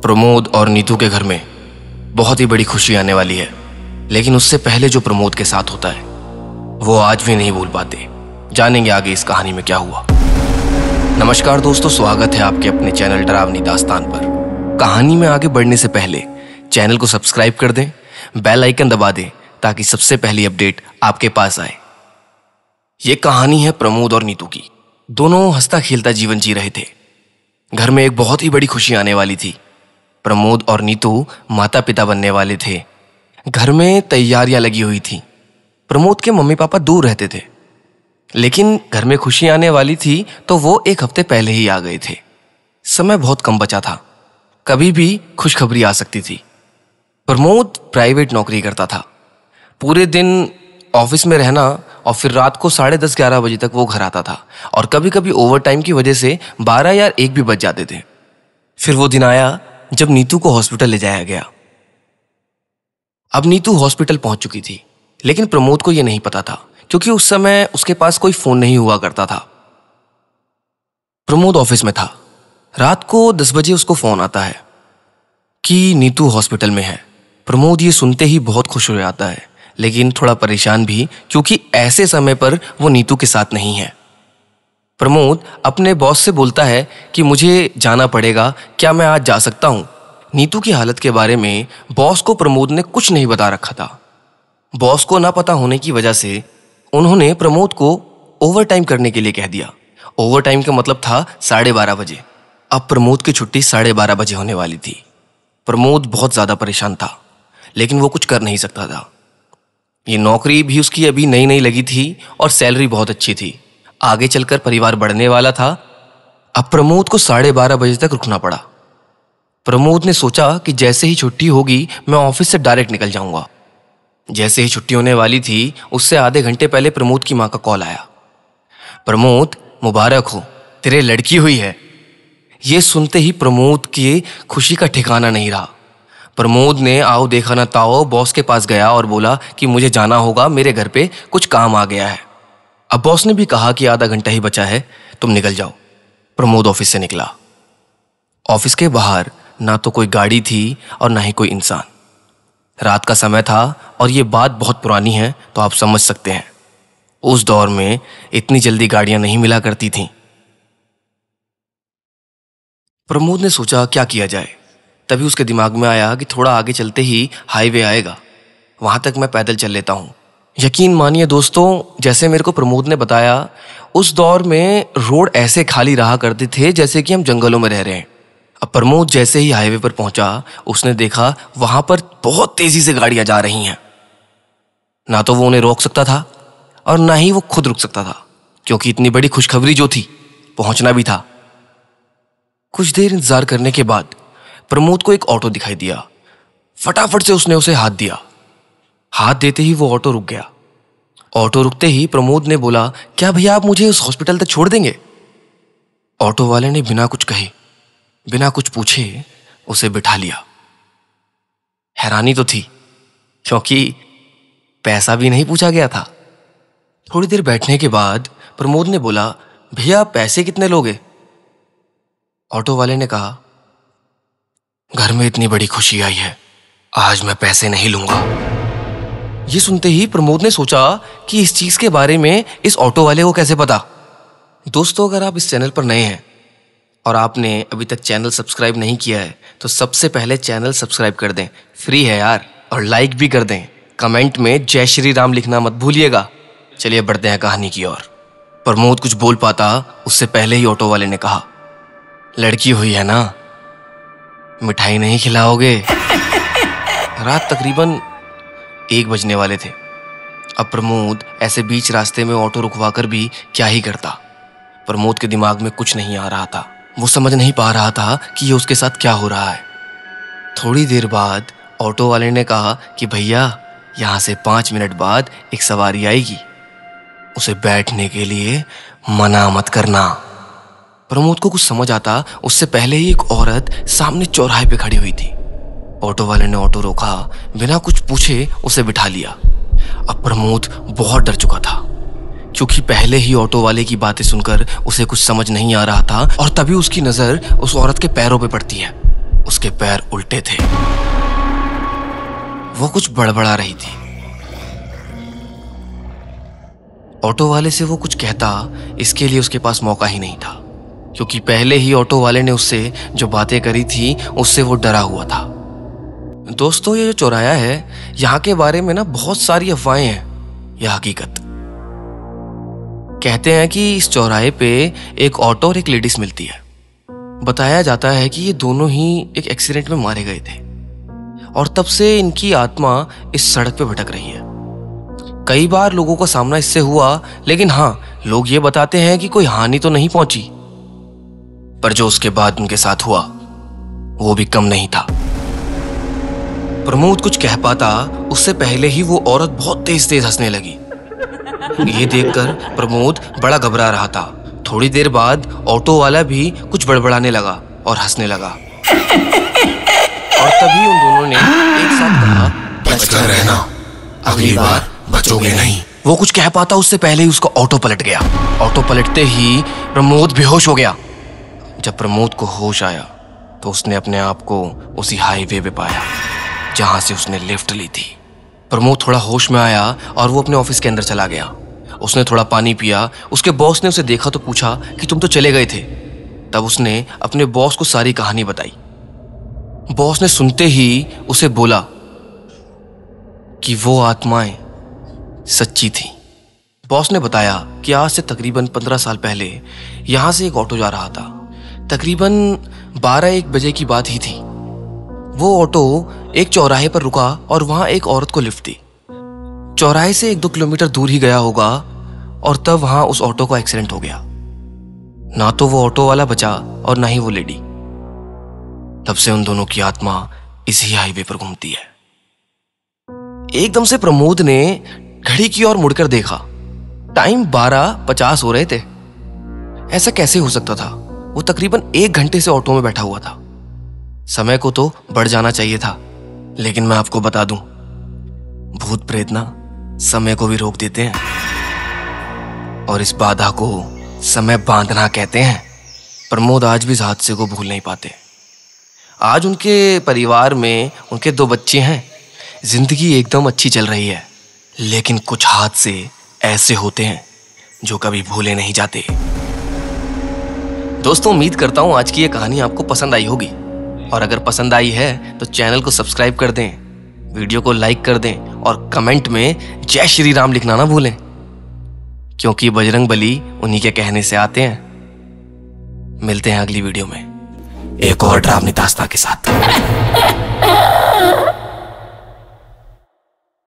प्रमोद और नीतू के घर में बहुत ही बड़ी खुशी आने वाली है, लेकिन उससे पहले जो प्रमोद के साथ होता है वो आज भी नहीं भूल पाते। जानेंगे आगे इस कहानी में क्या हुआ। नमस्कार दोस्तों, स्वागत है आपके अपने चैनल डरावनी दास्तान पर। कहानी में आगे बढ़ने से पहले चैनल को सब्सक्राइब कर दें, बेल आइकन दबा दें ताकि सबसे पहली अपडेट आपके पास आए। ये कहानी है प्रमोद और नीतू की। दोनों हंसता खेलता जीवन जी रहे थे। घर में एक बहुत ही बड़ी खुशी आने वाली थी। प्रमोद और नीतू माता पिता बनने वाले थे। घर में तैयारियां लगी हुई थी। प्रमोद के मम्मी पापा दूर रहते थे, लेकिन घर में खुशी आने वाली थी तो वो एक हफ्ते पहले ही आ गए थे। समय बहुत कम बचा था, कभी भी खुशखबरी आ सकती थी। प्रमोद प्राइवेट नौकरी करता था। पूरे दिन ऑफिस में रहना और फिर रात को 10:30-11 बजे तक वो घर आता था, और कभी कभी ओवर टाइम की वजह से 12 या 1 भी बज जाते थे। फिर वो दिन आया जब नीतू को हॉस्पिटल ले जाया गया। अब नीतू हॉस्पिटल पहुंच चुकी थी, लेकिन प्रमोद को यह नहीं पता था, क्योंकि उस समय उसके पास कोई फोन नहीं हुआ करता था। प्रमोद ऑफिस में था। रात को 10 बजे उसको फोन आता है कि नीतू हॉस्पिटल में है। प्रमोद ये सुनते ही बहुत खुश हो जाता है, लेकिन थोड़ा परेशान भी, क्योंकि ऐसे समय पर वो नीतू के साथ नहीं है। प्रमोद अपने बॉस से बोलता है कि मुझे जाना पड़ेगा, क्या मैं आज जा सकता हूं? नीतू की हालत के बारे में बॉस को प्रमोद ने कुछ नहीं बता रखा था। बॉस को ना पता होने की वजह से उन्होंने प्रमोद को ओवर टाइम करने के लिए कह दिया। ओवर टाइम का मतलब था 12:30 बजे। अब प्रमोद की छुट्टी 12:30 बजे होने वाली थी। प्रमोद बहुत ज्यादा परेशान था, लेकिन वो कुछ कर नहीं सकता था। ये नौकरी भी उसकी अभी नई नई लगी थी और सैलरी बहुत अच्छी थी। आगे चलकर परिवार बढ़ने वाला था। अब प्रमोद को 12:30 बजे तक रुकना पड़ा। प्रमोद ने सोचा कि जैसे ही छुट्टी होगी मैं ऑफिस से डायरेक्ट निकल जाऊंगा। जैसे ही छुट्टी होने वाली थी उससे आधे घंटे पहले प्रमोद की मां का कॉल आया। प्रमोद, मुबारक हो, तेरे लड़की हुई है। ये सुनते ही प्रमोद की खुशी का ठिकाना नहीं रहा। प्रमोद ने आओ देखा ना ताओ बॉस के पास गया और बोला कि मुझे जाना होगा, मेरे घर पे कुछ काम आ गया है। अब बॉस ने भी कहा कि आधा घंटा ही बचा है, तुम निकल जाओ। प्रमोद ऑफिस से निकला। ऑफिस के बाहर ना तो कोई गाड़ी थी और ना ही कोई इंसान। रात का समय था और ये बात बहुत पुरानी है, तो आप समझ सकते हैं उस दौर में इतनी जल्दी गाड़ियां नहीं मिला करती थीं। प्रमोद ने सोचा क्या किया जाए। तभी उसके दिमाग में आया कि थोड़ा आगे चलते ही हाईवे आएगा, वहां तक मैं पैदल चल लेता हूं। यकीन मानिए दोस्तों, जैसे मेरे को प्रमोद ने बताया, उस दौर में रोड ऐसे खाली रहा करते थे जैसे कि हम जंगलों में रह रहे हैं। अब प्रमोद जैसे ही हाईवे पर पहुंचा, उसने देखा वहां पर बहुत तेजी से गाड़ियां जा रही हैं। ना तो वो उन्हें रोक सकता था और ना ही वो खुद रुक सकता था, क्योंकि इतनी बड़ी खुशखबरी जो थी, पहुंचना भी था। कुछ देर इंतजार करने के बाद प्रमोद को एक ऑटो दिखाई दिया। फटाफट से उसने उसे हाथ दिया। हाथ देते ही वो ऑटो रुक गया। ऑटो रुकते ही प्रमोद ने बोला, क्या भैया आप मुझे उस हॉस्पिटल तक छोड़ देंगे? ऑटो वाले ने बिना कुछ कहे, बिना कुछ पूछे उसे बिठा लिया। हैरानी तो थी, क्योंकि पैसा भी नहीं पूछा गया था। थोड़ी देर बैठने के बाद प्रमोद ने बोला, भैया पैसे कितने लोगे? ऑटो वाले ने कहा, घर में इतनी बड़ी खुशी आई है, आज मैं पैसे नहीं लूंगा। ये सुनते ही प्रमोद ने सोचा कि इस चीज के बारे में इस ऑटो वाले को कैसे पता। दोस्तों, अगर आप इस चैनल पर नए हैं और आपने अभी तक चैनल सब्सक्राइब नहीं किया है तो सबसे पहले चैनल सब्सक्राइब कर दें, फ्री है यार, और लाइक भी कर दें। कमेंट में जय श्री राम लिखना मत भूलिएगा। चलिए बढ़ते हैं कहानी की ओर। प्रमोद कुछ बोल पाता उससे पहले ही ऑटो वाले ने कहा, लड़की हुई है ना, मिठाई नहीं खिलाओगे? रात तकरीबन 1 बजने वाले थे। अब प्रमोद ऐसे बीच रास्ते में ऑटो रुकवाकर भी क्या ही करता। प्रमोद के दिमाग में कुछ नहीं आ रहा था। वो समझ नहीं पा रहा था कि ये उसके साथ क्या हो रहा है। थोड़ी देर बाद ऑटो वाले ने कहा कि भैया यहां से 5 मिनट बाद एक सवारी आएगी, उसे बैठने के लिए मना मत करना। प्रमोद को कुछ समझ आता उससे पहले ही एक औरत सामने चौराहे पे खड़ी हुई थी। ऑटो वाले ने ऑटो रोका, बिना कुछ पूछे उसे बिठा लिया। अब प्रमोद बहुत डर चुका था, क्योंकि पहले ही ऑटो वाले की बातें सुनकर उसे कुछ समझ नहीं आ रहा था, और तभी उसकी नजर उस औरत के पैरों पे पड़ती है। उसके पैर उल्टे थे। वो कुछ बड़बड़ा रही थी। ऑटो वाले से वो कुछ कहता, इसके लिए उसके पास मौका ही नहीं था, क्योंकि पहले ही ऑटो वाले ने उससे जो बातें करी थी उससे वो डरा हुआ था। दोस्तों, ये जो चौराहा है, यहाँ के बारे में ना बहुत सारी अफवाहें हैं। यह हकीकत कहते हैं कि इस चौराहे पे एक ऑटो और एक लेडीज मिलती है। बताया जाता है कि ये दोनों ही एक एक्सीडेंट में मारे गए थे और तब से इनकी आत्मा इस सड़क पे भटक रही है। कई बार लोगों का सामना इससे हुआ, लेकिन हाँ, लोग ये बताते हैं कि कोई हानि तो नहीं पहुंची, पर जो उसके बाद उनके साथ हुआ वो भी कम नहीं था। प्रमोद कुछ कह पाता उससे पहले ही वो औरत बहुत तेज तेज हंसने लगी। ये देखकर प्रमोद बड़ा घबरा रहा था। थोड़ी देर बाद ऑटो वाला भी कुछ बड़बड़ाने लगा और हंसने लगा, और तभी उन दोनों ने एक साथ कहा, बचकर रहना, अगली बार बचोगे नहीं। वो कुछ कह पाता उससे पहले ही उसका ऑटो पलट गया। ऑटो पलटते ही प्रमोद बेहोश हो गया। जब प्रमोद को होश आया तो उसने अपने आप को उसी हाईवे पे पाया जहां से उसने लिफ्ट ली थी। प्रमोद थोड़ा होश में आया और वो अपने ऑफिस के अंदर चला गया। उसने थोड़ा पानी पिया। उसके बॉस ने उसे देखा तो पूछा कि तुम तो चले गए थे। तब उसने अपने बॉस को सारी कहानी बताई। बॉस ने सुनते ही उसे बोला कि वो आत्माएं सच्ची थी। बॉस ने बताया कि आज से तकरीबन 15 साल पहले यहां से एक ऑटो जा रहा था। तकरीबन 12-1 बजे की बात ही थी। वो ऑटो एक चौराहे पर रुका और वहां एक औरत को लिफ्ट दी। चौराहे से 1-2 किलोमीटर दूर ही गया होगा और तब वहां उस ऑटो का एक्सीडेंट हो गया। ना तो वो ऑटो वाला बचा और ना ही वो लेडी। तब से उन दोनों की आत्मा इसी हाईवे पर घूमती है। एकदम से प्रमोद ने घड़ी की ओर मुड़कर देखा। टाइम 12:50 हो रहे थे। ऐसा कैसे हो सकता था? वो तकरीबन 1 घंटे से ऑटो में बैठा हुआ था। समय को तो बढ़ जाना चाहिए था, लेकिन मैं आपको बता दूं, भूत प्रेत ना समय को भी रोक देते हैं, और इस बाधा को समय बांधना कहते हैं। प्रमोद आज भी इस हादसे को भूल नहीं पाते। आज उनके परिवार में उनके 2 बच्चे हैं। जिंदगी एकदम अच्छी चल रही है, लेकिन कुछ हादसे ऐसे होते हैं जो कभी भूले नहीं जाते। दोस्तों, उम्मीद करता हूं आज की ये कहानी आपको पसंद आई होगी, और अगर पसंद आई है तो चैनल को सब्सक्राइब कर दें, वीडियो को लाइक कर दें और कमेंट में जय श्री राम लिखना ना भूलें, क्योंकि बजरंग बली उन्हीं के कहने से आते हैं। मिलते हैं अगली वीडियो में एक और डरावनी दास्तां के साथ।